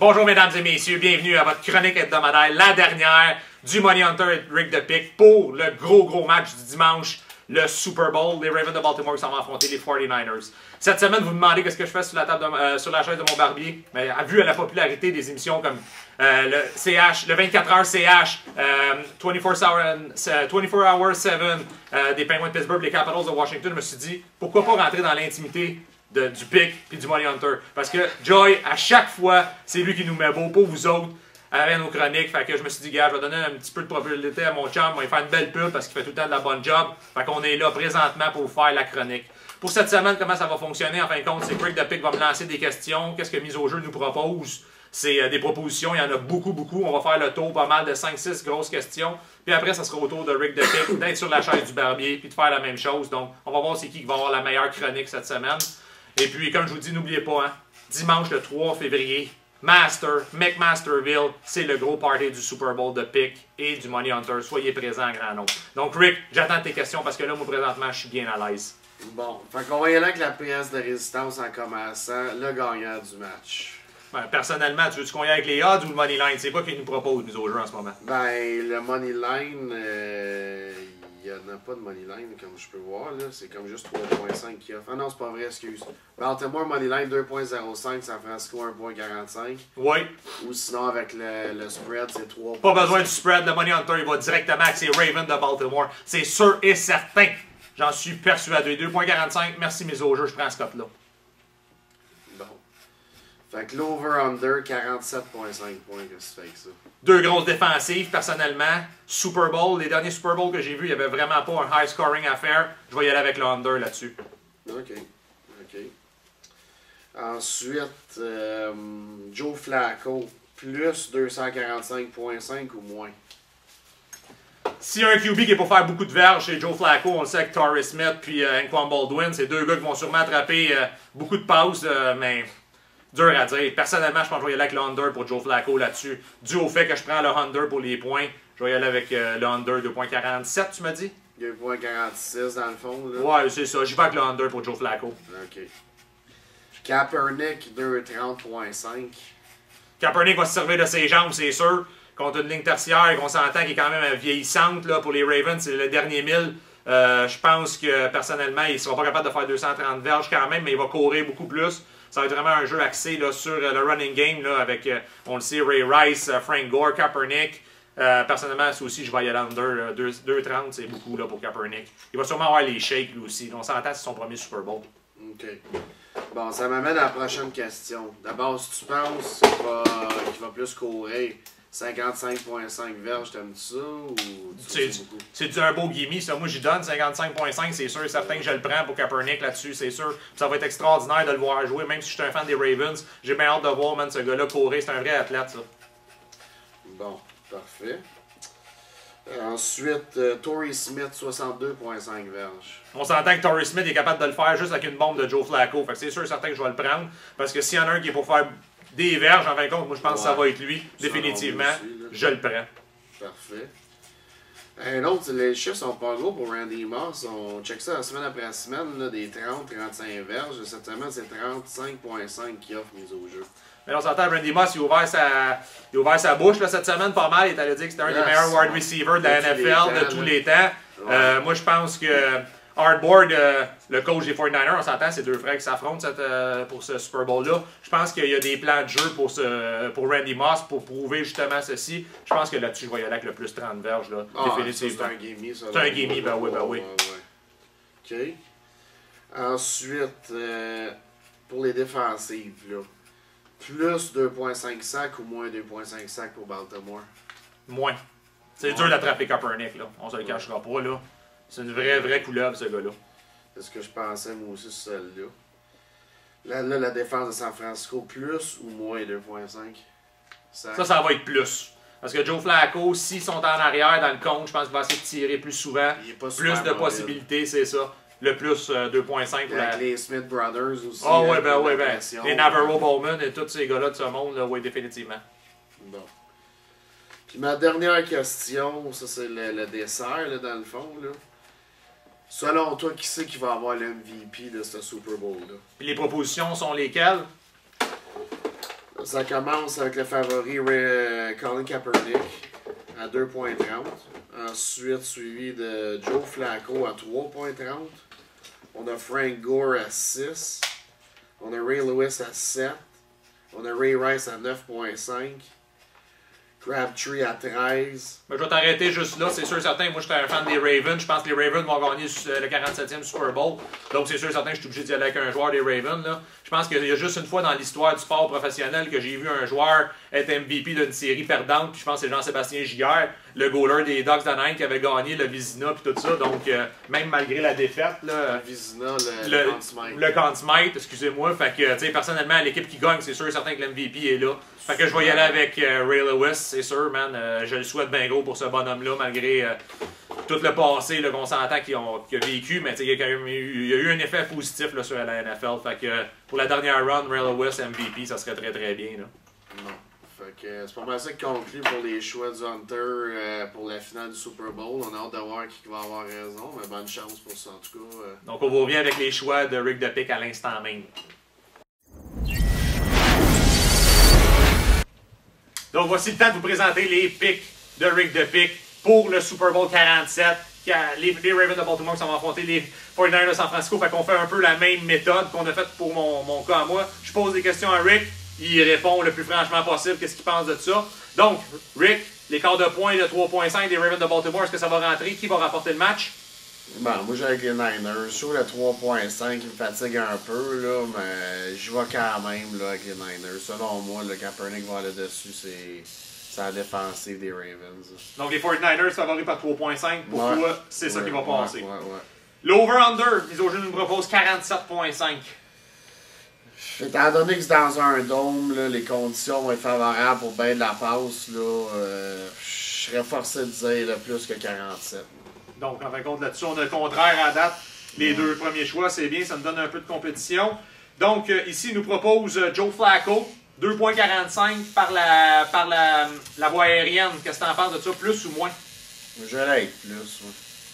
Bonjour mesdames et messieurs, bienvenue à votre chronique hebdomadaire, la dernière du Money Hunter et Rick the Pick pour le gros match du dimanche, le Super Bowl. Les Ravens de Baltimore qui s'en vont affronter les 49ers. Cette semaine, vous me demandez qu'est-ce que je fais sur la table sur la chaise de mon barbier. Mais vu à la popularité des émissions comme le CH, le 24h CH, 24 Hours 7, des Penguins de Pittsburgh, les Capitals de Washington, je me suis dit, pourquoi pas rentrer dans l'intimité du pick et du Money Hunter. Parce que Joy, à chaque fois, c'est lui qui nous met beau pour vous autres avec nos chroniques. Fait que je me suis dit, gars, je vais donner un petit peu de propriété à mon chum, il va faire une belle pub parce qu'il fait tout le temps de la bonne job. Fait qu'on est là présentement pour vous faire la chronique. Pour cette semaine, comment ça va fonctionner? En fin de compte, c'est que Rick the Pick va me lancer des questions. Qu'est-ce que Mise au jeu nous propose? C'est des propositions, il y en a beaucoup. On va faire le tour pas mal de 5-6 grosses questions. Puis après, ça sera au tour de Rick the Pick d'être sur la chaise du barbier puis de faire la même chose. Donc, on va voir c'est qui va avoir la meilleure chronique cette semaine. Et puis, comme je vous dis, n'oubliez pas, hein, dimanche le 3 février, McMasterville, c'est le gros party du Super Bowl de Pick et du Money Hunter. Soyez présents en grand nombre. Donc, Rick, j'attends tes questions parce que là, moi, présentement, je suis bien à l'aise. Bon, fait qu'on va y aller avec la pièce de résistance en commençant, le gagnant du match. Ben, personnellement, tu veux-tu qu'on y aille avec les odds ou le Money Line? C'est quoi qu'ils nous proposent, nous, au jeu en ce moment? Ben, le Money Line, il n'y en a pas de Money Line, comme je peux voir, là. C'est comme juste 3.5 qui offre. Ah non, c'est pas vrai, excuse. Baltimore Money Line 2.05, San Francisco 1.45. Oui. Ou sinon, avec le spread, c'est 3. Pas besoin du spread, le Money Hunter, il va directement avec ses Ravens de Baltimore. C'est sûr et certain. J'en suis persuadé. 2.45, merci mes au jeu, je prends ce cote-là. Bon. Fait que l'over-under, 47.5 points, qu'est-ce que tu fais avec ça? Deux grosses défensives, personnellement. Super Bowl, les derniers Super Bowl que j'ai vus, il n'y avait vraiment pas un high scoring à faire. Je vais y aller avec le under là-dessus. OK. Ensuite, Joe Flacco, plus 245.5 ou moins? S'il y a un QB qui est pour faire beaucoup de verges chez Joe Flacco, on le sait avec Torrey Smith puis Anquan Baldwin, c'est deux gars qui vont sûrement attraper beaucoup de passes, mais dur à dire. Personnellement, je pense que je vais y aller avec le under pour Joe Flacco là-dessus. Dû au fait que je prends le under pour les points, je vais y aller avec le under 2.47, tu m'as dit? 2.46 dans le fond, là. Ouais, c'est ça. J'y vais avec le under pour Joe Flacco. OK. Kaepernick, 2.30.5. Kaepernick va se servir de ses jambes, c'est sûr. Contre une ligne tertiaire qu'on s'entend qui est quand même vieillissante là, pour les Ravens, c'est le dernier 1000. Je pense que personnellement, il ne sera pas capable de faire 230 verges quand même, mais il va courir beaucoup plus. Ça va être vraiment un jeu axé là, sur le running game là, avec, on le sait, Ray Rice, Frank Gore, Kaepernick. Personnellement, c'est aussi, je vais y aller under 2.30, c'est beaucoup là, pour Kaepernick. Il va sûrement avoir les shakes lui aussi. On s'entend, c'est son premier Super Bowl. OK. Bon, ça m'amène à la prochaine question. D'abord, si tu penses qu'il va plus courir, 55.5 verges, t'aimes ça ou c'est un beau gimme, ça. Moi, j'y donne 55.5, c'est sûr et certain que je le prends pour Kaepernick là-dessus, c'est sûr. Ça va être extraordinaire de le voir jouer, même si je suis un fan des Ravens. J'ai bien hâte de voir, man, ce gars-là courir. C'est un vrai athlète, ça. Bon, parfait. Ensuite, Torrey Smith, 62.5 verges. On s'entend que Torrey Smith est capable de le faire juste avec une bombe de Joe Flacco. Fait que c'est sûr et certain que je vais le prendre. Parce que s'il y en a un qui est pour faire des verges, en fin de compte, moi je pense que ça va être lui, définitivement. Aussi, je le prends. Parfait. Un autre, les chiffres sont pas gros pour Randy Moss. On check ça semaine après semaine, là, des 30-35 verges. Cette semaine, c'est 35.5 qui offre mise au jeu. Mais on s'entend, Randy Moss, il a ouvert sa bouche là, cette semaine pas mal. Il allait dire que c'était un des meilleurs wide receivers de la NFL de tous les temps. Moi, je pense que Hardboard, le coach des 49ers, on s'entend, c'est deux frères qui s'affrontent pour ce Super Bowl-là. Je pense qu'il y a des plans de jeu pour Randy Moss pour prouver justement ceci. Je pense que là-dessus, je vais y aller avec le plus 30 verges. Là, définitivement. C'est un gimme, ça. C'est un gimme, ben oui, ben oui. OK. Ensuite, pour les défensives, là, plus 2.5 sacs ou moins 2.5 sacs pour Baltimore? Moins. C'est dur d'attraper Kaepernick, là. On se le cachera pas, là. C'est une vraie couleuvre, ce gars-là. C'est ce que je pensais, moi aussi, sur celle-là. Là, la défense de San Francisco, plus ou moins 2.5? Ça va être plus. Parce que Joe Flacco, s'ils sont en arrière dans le compte, je pense qu'il va essayer de tirer plus souvent. Plus de possibilités, c'est ça. Le plus 2.5 pour les Smith Brothers aussi. Ah ouais, ben. Les Navarro Bowman et tous ces gars-là de ce monde, là, oui, définitivement. Bon. Puis ma dernière question, ça c'est le dessert, là, dans le fond, là. Selon toi, qui c'est qui va avoir le MVP de ce Super Bowl-là? Puis les propositions sont lesquelles? Ça commence avec le favori Colin Kaepernick à 2,30. Ensuite, suivi de Joe Flacco à 3,30. On a Frank Gore à 6. On a Ray Lewis à 7. On a Ray Rice à 9,5. Crabtree à 13. Ben, je vais t'arrêter juste là, c'est sûr et certain. Moi, je suis un fan des Ravens. Je pense que les Ravens vont gagner le 47e Super Bowl. Donc, c'est sûr et certain que je suis obligé d'y aller avec un joueur des Ravens. Là. Je pense qu'il y a juste une fois dans l'histoire du sport professionnel que j'ai vu un joueur être MVP d'une série perdante. Puis je pense que c'est Jean-Sébastien Giguère, le goaler des Ducks d'Anaheim qui avait gagné le Vizina et tout ça. Donc, même malgré la défaite, là, Le Vizina, le Conn Smythe. Le Conn Smythe, excusez-moi. Fait que, tu sais, personnellement, l'équipe qui gagne, c'est sûr et certain que l'MVP est là. Fait que je vais y aller avec Ray Lewis, c'est sûr, man. Je le souhaite bien gros pour ce bonhomme-là, malgré tout le passé qu'on s'entend qu'il a vécu. Mais il y a eu un effet positif là, sur la NFL. Fait que pour la dernière run, Ray Lewis MVP, ça serait très très bien. Là. Non. Fait que c'est pas mal ça qui conclut pour les choix du Hunter pour la finale du Super Bowl. On a hâte de voir qui va avoir raison, mais bonne chance pour ça en tout cas. Donc on revient avec les choix de Rick DePick à l'instant même. Donc voici le temps de vous présenter les picks de Rick DePick pour le Super Bowl 47. Les Ravens de Baltimore qui sont affrontés les 49ers de San Francisco. Fait qu'on fait un peu la même méthode qu'on a faite pour mon cas à moi. Je pose des questions à Rick. Il répond le plus franchement possible qu'est-ce qu'il pense de ça. Donc, Rick, l'écart de points de 3.5 des Ravens de Baltimore, est-ce que ça va rentrer? Qui va remporter le match? Bon, moi j'ai avec les Niners. Sur le 3.5, il me fatigue un peu, là, mais je vais quand même là, avec les Niners. Selon moi, le Kaepernick va aller dessus, c'est la défensive des Ravens. Donc les 49ers favoris par 3.5. Pour toi, c'est ça qui va passer. Ouais. L'over-under, les autres nous proposent 47.5. Étant donné que c'est dans un dôme, là, les conditions vont être favorables pour bien de la passe, là, je serais forcé de dire là, plus que 47. Donc, en fin de compte, là-dessus, on a le contraire à date. Les deux premiers choix, c'est bien, ça nous donne un peu de compétition. Donc, ici, il nous propose Joe Flacco, 2.45 par la voie aérienne. Qu'est-ce que tu en penses de ça, plus ou moins? Je vais être plus.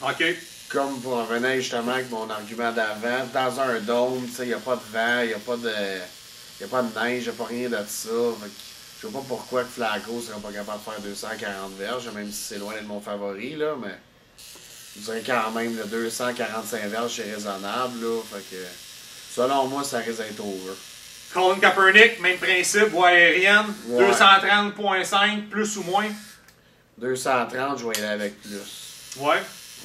Ouais. OK. Comme pour revenir justement avec mon argument d'avant, dans un dôme, il n'y a pas de vent, il n'y a pas de neige, il n'y a pas rien de ça. Je ne sais pas pourquoi que Flacco ne serait pas capable de faire 240 verges, même si c'est loin d'être mon favori, là, mais je dirais quand même le 245 verges, c'est raisonnable. Là, fait que, selon moi, ça risque d'être over. Colin Kaepernick, même principe, voie aérienne, ouais. 230.5, plus ou moins? 230, je vais y aller avec plus. Ouais.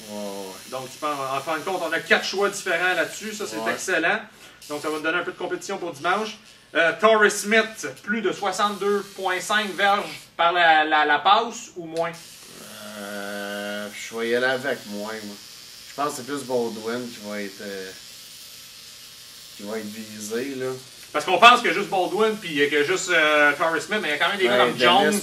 Ouais. Donc, tu penses, en fin de compte, on a 4 choix différents là-dessus. Ça, c'est excellent. Donc, ça va nous donner un peu de compétition pour dimanche. Torrey Smith, plus de 62.5 verges par la passe ou moins? Je vais y aller avec moins. Moi. Je pense que c'est plus Baldwin qui va être visé. Là. Parce qu'on pense qu'il y a juste Baldwin puis qu'il y a juste Torrey Smith, mais il y a quand même des gars comme Jones,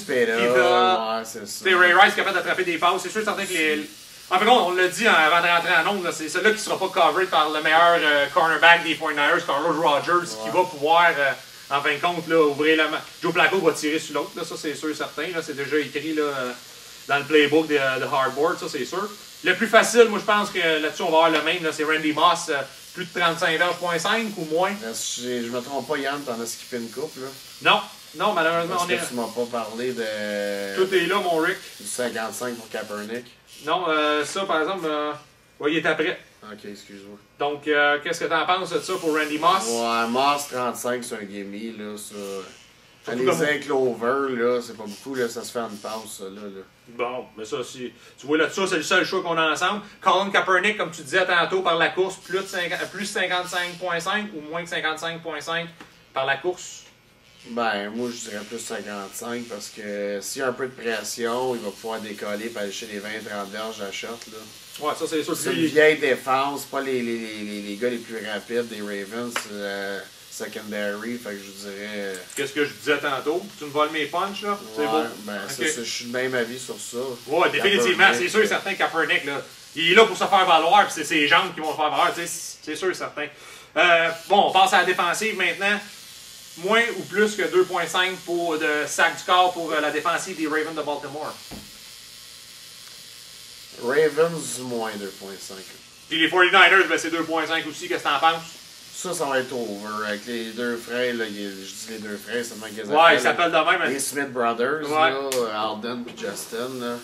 Ray Rice qui a fait d'attraper des passes. C'est sûr certain que les... En fait, on l'a dit avant de rentrer en ondes, c'est celui-là qui ne sera pas covered par le meilleur cornerback des 49ers, Carlos Rogers, qui va pouvoir, en fin de compte, là, ouvrir la main. Joe Flacco va tirer sur l'autre, ça c'est sûr et certain. C'est déjà écrit là, dans le playbook de Hardboard, ça c'est sûr. Le plus facile, moi je pense que là-dessus on va avoir le même, c'est Randy Moss, plus de 35,5 ou moins. Je me trompe pas, Yann, t'en as skippé une coupe, là? Non, malheureusement on est... tu m'as pas parlé de... Tout est là, mon Rick. Du 55 pour Kaepernick. Non, ça par exemple, il est après. Ok, excuse-moi. Donc, qu'est-ce que t'en penses de ça pour Randy Moss? Ouais, Moss 35 c'est un gimme, là, ça. Les avec l'over, là, c'est pas beaucoup, là, ça se fait en passe, ça, là. Bon, mais ça, tu vois là-dessus, c'est le seul choix qu'on a ensemble. Colin Kaepernick, comme tu disais tantôt, par la course, plus 55.5 ou moins que 55.5 par la course? Ben, moi, je dirais plus 55 parce que s'il y a un peu de pression, il va pouvoir décoller et aller chez les 20-30 verges à shot, là. Ouais, ça, c'est sûr. C'est une vieille défense, pas les gars les plus rapides des Ravens. Secondary, fait que je dirais... Qu'est-ce que je disais tantôt? Tu me voles mes punchs, là? C'est beau. Ben, okay. Je suis du même avis sur ça. Ouais, définitivement, c'est sûr et certain Kaepernick, là. Il est là pour se faire valoir, puis c'est ses jambes qui vont se faire valoir, c'est sûr et certain. Bon, on passe à la défensive maintenant. Moins ou plus que 2.5 pour de sac du corps pour la défensive des Ravens de Baltimore? Ravens, moins 2.5. Puis les 49ers, ben c'est 2.5 aussi, qu'est-ce que t'en penses? Ça va être over. Avec les deux frères, là, je dis les deux frères, c'est le même qu'ils Ouais, ils s'appellent de même. Les Smith Brothers, Ouais. là, Alden et Justin. Là.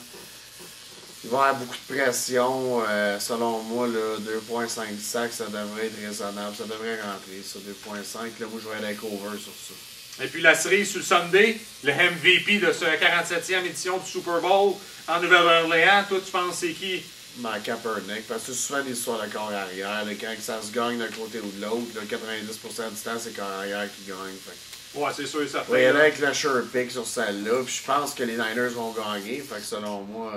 Il va y avoir beaucoup de pression. Selon moi, 2.5 sacs, ça devrait être raisonnable. Ça devrait rentrer, ça, 2.5. Là, moi, je vais aller avec over sur ça. Et puis la série sur le Sunday, le MVP de ce 47e édition du Super Bowl en Nouvelle-Orléans, toi, tu penses c'est qui? Kaepernick, parce que souvent l'histoire de corps arrière, là, quand ça se gagne d'un côté ou de l'autre, 90% du temps, c'est le corps arrière qui gagne. Fait. Ouais, c'est sûr et certain. Oui, il y en a avec le sure pick sur celle-là, puis je pense que les Niners vont gagner, fait que selon moi,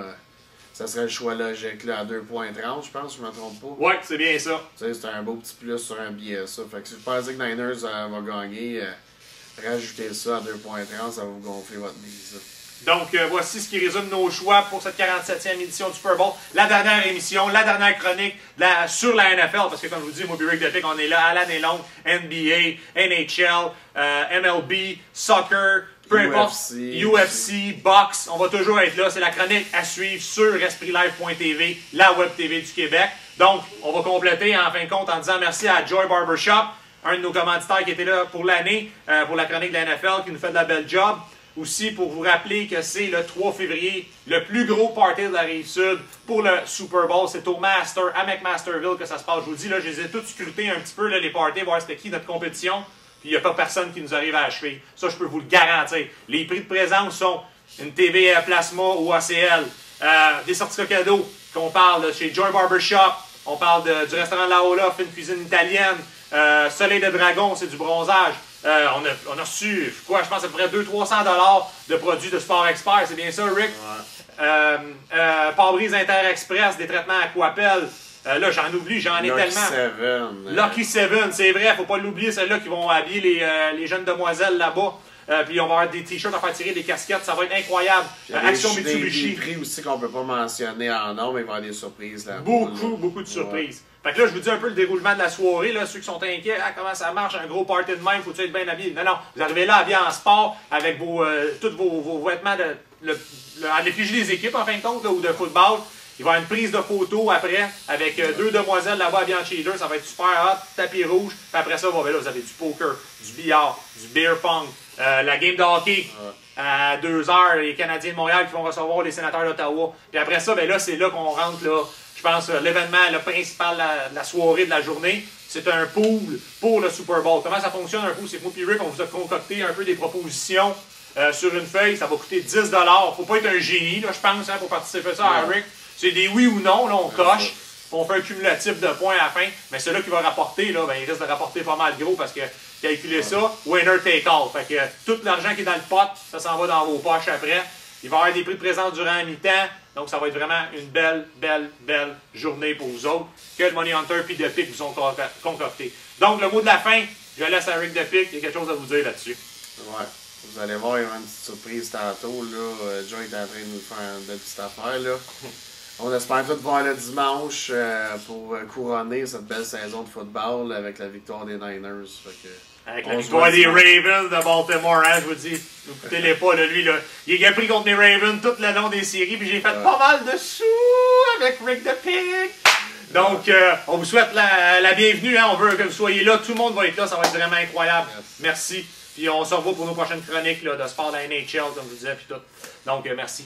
ça serait le choix logique là, à 2.30, je pense, je me trompe pas. Ouais, c'est bien ça. Tu sais, c'est un beau petit plus sur un billet, ça. Fait que si je pensais que Niners va gagner, rajoutez ça à 2.30, ça va vous gonfler votre mise. Donc, voici ce qui résume nos choix pour cette 47e édition du Super Bowl. La dernière émission, la dernière chronique sur la NFL, parce que comme je vous dis, moi, Rick Depic, on est là à l'année longue. NBA, NHL, MLB, soccer, peu importe, UFC, boxe, on va toujours être là. C'est la chronique à suivre sur EspritLive.tv, la web TV du Québec. Donc, on va compléter en fin de compte en disant merci à Joy Barbershop, un de nos commanditaires qui était là pour l'année, pour la chronique de la NFL, qui nous fait de la belle job. Aussi, pour vous rappeler que c'est le 3 février, le plus gros party de la Rive-Sud pour le Super Bowl. C'est au Master, à McMasterville que ça se passe. Je vous dis, là, je les ai tous scrutés un petit peu, là, les parties, voir c'était qui notre compétition. Puis il n'y a pas personne qui nous arrive à achever. Ça, je peux vous le garantir. Les prix de présence sont une TV Plasma ou ACL, des certificats cadeaux, qu'on parle de chez Joy Barbershop, on parle du restaurant La Ola, une cuisine italienne, Soleil de Dragon, c'est du bronzage. On a reçu, quoi, je pense à peu près 200-300$ de produits de Sport Expert, c'est bien ça, Rick? Ouais. Pare-brise Inter-Express, des traitements Aquapel. Là, j'en oublie, j'en ai tellement. Lucky Seven, c'est vrai, faut pas l'oublier, celle-là qui vont habiller les jeunes demoiselles là-bas. Puis on va avoir des t-shirts à faire tirer, des casquettes, ça va être incroyable. Action Mitsubishi. Des prix aussi qu'on peut pas mentionner en nom, mais il va y avoir des surprises là. Beaucoup de surprises. Fait que là, je vous dis un peu le déroulement de la soirée, là, ceux qui sont inquiets, comment ça marche, un gros party de même, faut-tu être bien habillé? Non, vous arrivez là habillé en sport, avec tous vos vêtements à l'effigie des équipes, en fin de compte, là, ou de football. Il va y avoir une prise de photo après, avec deux demoiselles là-bas habillées en cheerleader, ça va être super hot, tapis rouge, puis après ça, vous avez du poker, du billard, du beer pong, la game de hockey. À 2h, les Canadiens de Montréal qui vont recevoir les sénateurs d'Ottawa. Puis après ça, ben là, c'est là qu'on rentre, là, je pense, l'événement le principal de la soirée, de la journée. C'est un pool pour le Super Bowl. Comment ça fonctionne un pool? C'est que moi et Rick, on vous a concocté un peu des propositions sur une feuille. Ça va coûter 10$. Faut pas être un génie, là, je pense, pour participer à ça, à Rick. C'est des oui ou non, là, on coche. On fait un cumulatif de points à la fin. Mais celui qui va rapporter, là, ben, il risque de rapporter pas mal gros parce que calculer ça, winner take all. Fait que tout l'argent qui est dans le pot, ça s'en va dans vos poches après. Il va y avoir des prix de présence durant la mi-temps. Donc, ça va être vraiment une belle journée pour vous autres que le Money Hunter et Depic vous ont concocté. Donc, le mot de la fin, je laisse à Rick Depic. Il y a quelque chose à vous dire là-dessus. Ouais. Vous allez voir, il y aura une petite surprise tantôt. Là. Joe est en train de nous faire une petite affaire. Là. On espère tout voir le dimanche pour couronner cette belle saison de football avec la victoire des Niners. Fait que, avec la victoire des Ravens de Baltimore, hein, je vous dis, écoutez-les pas, là, lui, là. Il a pris contre les Ravens tout le long des séries, puis j'ai fait pas mal de sous avec Rick Depic. Donc, on vous souhaite la bienvenue, hein, on veut que vous soyez là, tout le monde va être là, ça va être vraiment incroyable. Merci. Puis on se revoit pour nos prochaines chroniques là, de sport de la NHL, comme je vous disais, puis tout. Donc, merci.